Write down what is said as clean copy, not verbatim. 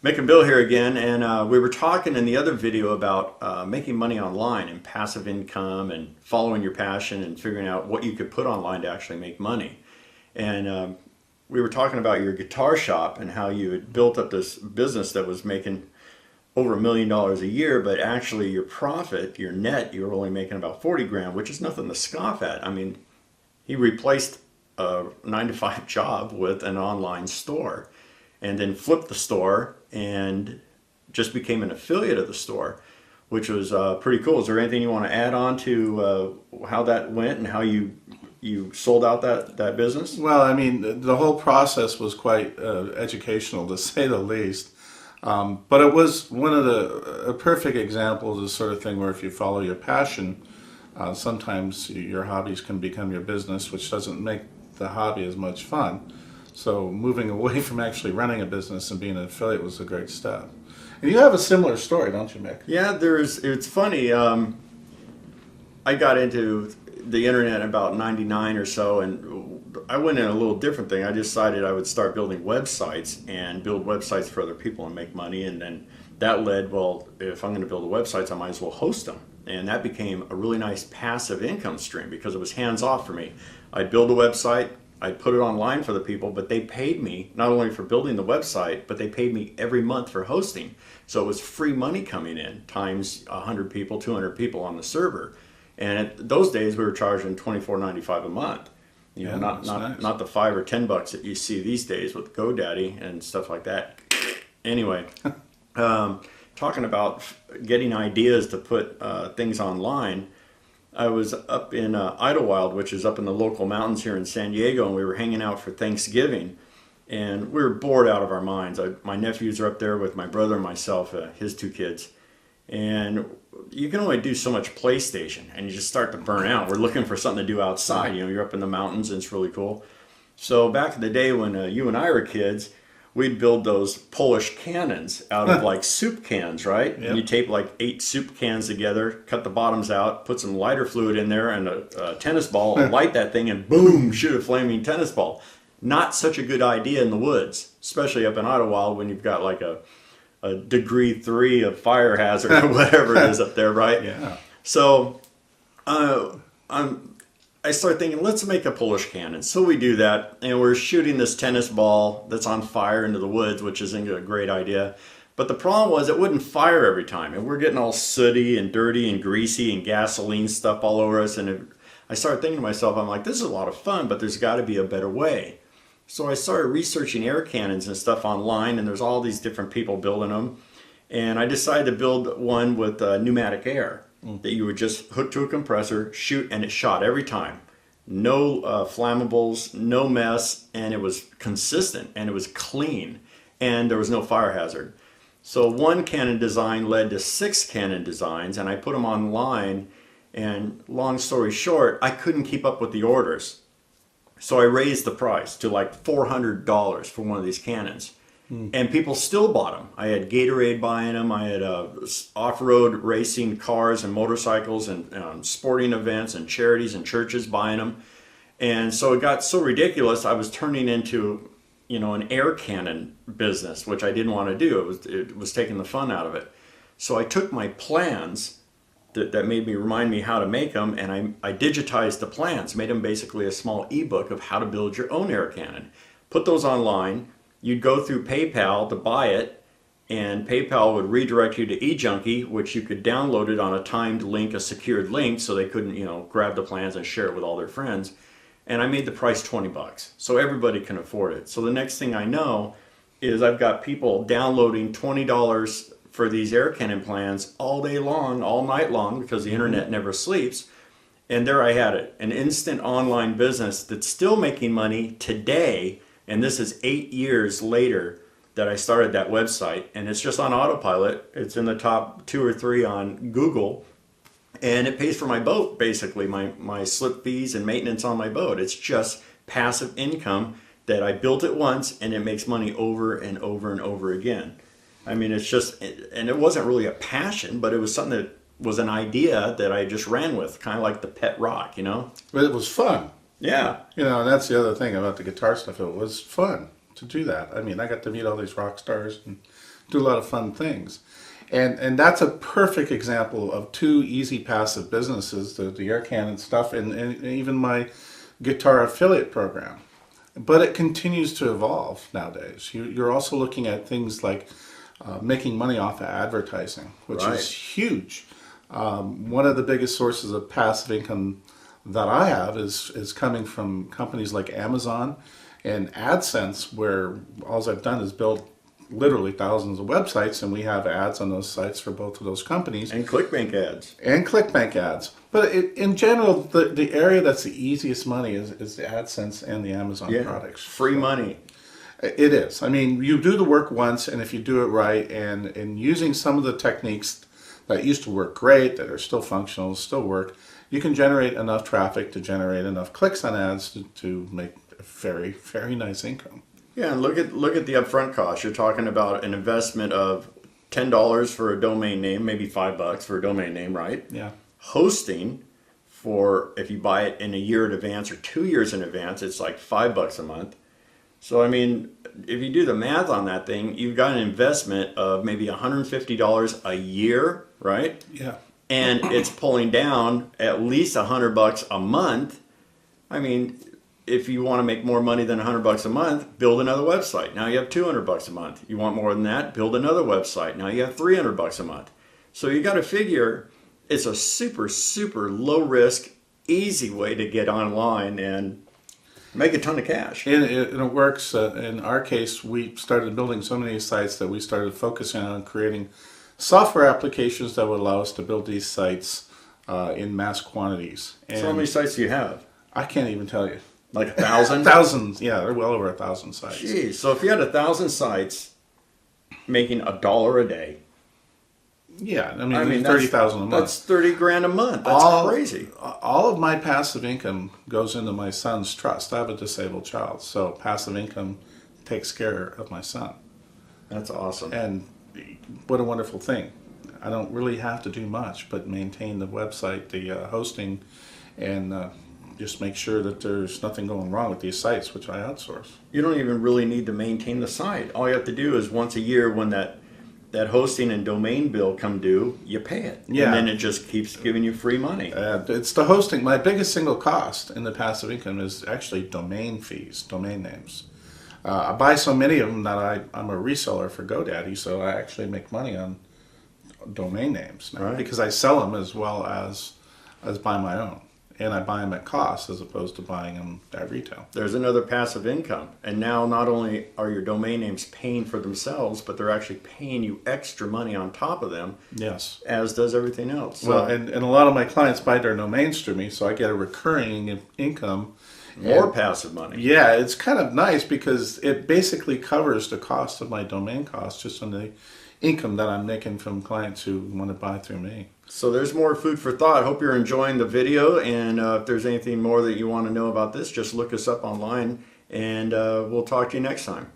Mick and Bill here again, and we were talking in the other video about making money online and passive income and following your passion and figuring out what you could put online to actually make money. And we were talking about your guitar shop and how you had built up this business that was making over $1 million a year, but actually your profit, your net, you were only making about 40 grand, which is nothing to scoff at. I mean, he replaced a 9-to-5 job with an online store and then flipped the store and just became an affiliate of the store, which was pretty cool. Is there anything you want to add on to how that went and how you sold out that business? Well, I mean, the whole process was quite educational, to say the least. But it was one of a perfect example of the sort of thing where if you follow your passion, sometimes your hobbies can become your business, which doesn't make the hobby as much fun. So moving away from actually running a business and being an affiliate was a great step. And you have a similar story, don't you, Mick? Yeah, it's funny. I got into the internet about 99 or so, and I went in a little different thing. I decided I would start building websites and build websites for other people and make money. And then that led, well, if I'm going to build websites, I might as well host them. And that became a really nice passive income stream because it was hands off for me. I'd build a website, I'd put it online for the people, but they paid me not only for building the website, but they paid me every month for hosting. So it was free money coming in times 100 people, 200 people on the server. And at those days we were charging $24.95 a month. You know, not the $5 or $10 that you see these days with GoDaddy and stuff like that. Anyway, talking about getting ideas to put things online. I was up in Idlewild, which is up in the local mountains here in San Diego, and we were hanging out for Thanksgiving, and we were bored out of our minds. My nephews are up there with my brother and myself, his two kids, and you can only do so much PlayStation, and you just start to burn out. We're looking for something to do outside. You know, you're up in the mountains, and it's really cool. So back in the day when you and I were kids, we'd build those Polish cannons out of like soup cans, right? Yep. And you tape like 8 soup cans together, cut the bottoms out, put some lighter fluid in there and a tennis ball, and light that thing, and boom, shoot a flaming tennis ball. Not such a good idea in the woods, especially up in Idlewild when you've got like a degree 3 of fire hazard or whatever it is up there, right? Yeah. So I started thinking, let's make a Polish cannon. So we do that, and we're shooting this tennis ball that's on fire into the woods, which isn't a great idea. But the problem was it wouldn't fire every time, and we're getting all sooty and dirty and greasy and gasoline stuff all over us. And I started thinking to myself, I'm like, this is a lot of fun, but there's got to be a better way. So I started researching air cannons and stuff online, and there's all these different people building them. And I decided to build one with pneumatic air. That you would just hook to a compressor, shoot, and it shot every time. No flammables, no mess, and it was consistent, and it was clean, and there was no fire hazard. So one cannon design led to 6 cannon designs, and I put them online, and long story short, I couldn't keep up with the orders. So I raised the price to like $400 for one of these cannons. And people still bought them. I had Gatorade buying them. I had off-road racing cars and motorcycles and sporting events and charities and churches buying them. And so it got so ridiculous, I was turning into, an air cannon business, which I didn't want to do. It was taking the fun out of it. So I took my plans that made me remind me how to make them, and I digitized the plans, made them basically a small ebook of how to build your own air cannon. Put those online. You'd go through PayPal to buy it, and PayPal would redirect you to eJunkie, which you could download it on a timed link, a secured link, so they couldn't, grab the plans and share it with all their friends. And I made the price $20, so everybody can afford it. So the next thing I know is I've got people downloading $20 for these air cannon plans all day long, all night long, because the internet never sleeps. And there I had it, an instant online business that's still making money today. And this is 8 years later that I started that website, and it's just on autopilot. It's in the top 2 or 3 on Google, and it pays for my boat, basically, my slip fees and maintenance on my boat. It's just passive income that I built it once, and it makes money over and over and over again. I mean, it's just, and it wasn't really a passion, but it was something that was an idea that I just ran with, kind of like the pet rock, But it was fun. Yeah. And that's the other thing about the guitar stuff. It was fun to do that. I mean, I got to meet all these rock stars and do a lot of fun things. And that's a perfect example of two easy passive businesses, the air cannon stuff and even my guitar affiliate program. But it continues to evolve nowadays. You're also looking at things like making money off of advertising, which Right. is huge. One of the biggest sources of passive income that I have is coming from companies like Amazon and AdSense, where all I've done is build literally thousands of websites, and we have ads on those sites for both of those companies. And ClickBank ads. And ClickBank ads. But in general, the area that's the easiest money is the AdSense and the Amazon products. Free money. It is. I mean, you do the work once, and if you do it right, and using some of the techniques that used to work great, that are still functional, still work, you can generate enough traffic to generate enough clicks on ads to make a very, very nice income. Yeah, and look at the upfront cost. You're talking about an investment of $10 for a domain name, maybe $5 for a domain name, right? Yeah. Hosting, for if you buy it in a year in advance or 2 years in advance, it's like $5 a month. So I mean, if you do the math on that thing, you've got an investment of maybe $150 a year, right? Yeah. And it's pulling down at least $100 a month. I mean, if you want to make more money than $100 a month, build another website. Now you have $200 a month. You want more than that, build another website. Now you have $300 a month. So you got to figure it's a super, super low risk, easy way to get online and make a ton of cash. And it works. In our case, we started building so many sites that we started focusing on creating software applications that would allow us to build these sites in mass quantities. And So how many sites do you have? I can't even tell you. Like 1,000? Thousands, yeah, they're well over 1,000 sites. Jeez, so if you had 1,000 sites making $1 a day, Yeah, I mean 30,000 a month. That's 30 grand a month. That's crazy. All of my passive income goes into my son's trust. I have a disabled child, so passive income takes care of my son. That's awesome. And what a wonderful thing. I don't really have to do much but maintain the website, the hosting, and just make sure that there's nothing going wrong with these sites, which I outsource. You don't even really need to maintain the site. All you have to do is once a year when that hosting and domain bill come due, you pay it. Yeah. And then it just keeps giving you free money. It's the hosting. My biggest single cost in the passive income is actually domain fees, domain names. I buy so many of them that I'm a reseller for GoDaddy, so I actually make money on domain names now, Right. because I sell them as well as buy my own. And I buy them at cost as opposed to buying them at retail. There's another passive income. And now not only are your domain names paying for themselves, but they're actually paying you extra money on top of them, Yes. as does everything else. Well, and a lot of my clients buy their domains through me, so I get a recurring income. more And- passive money. Yeah, it's kind of nice because it basically covers the cost of my domain costs just on the income that I'm making from clients who want to buy through me. So there's more food for thought. Hope you're enjoying the video, and if there's anything more that you want to know about this, just look us up online, and we'll talk to you next time.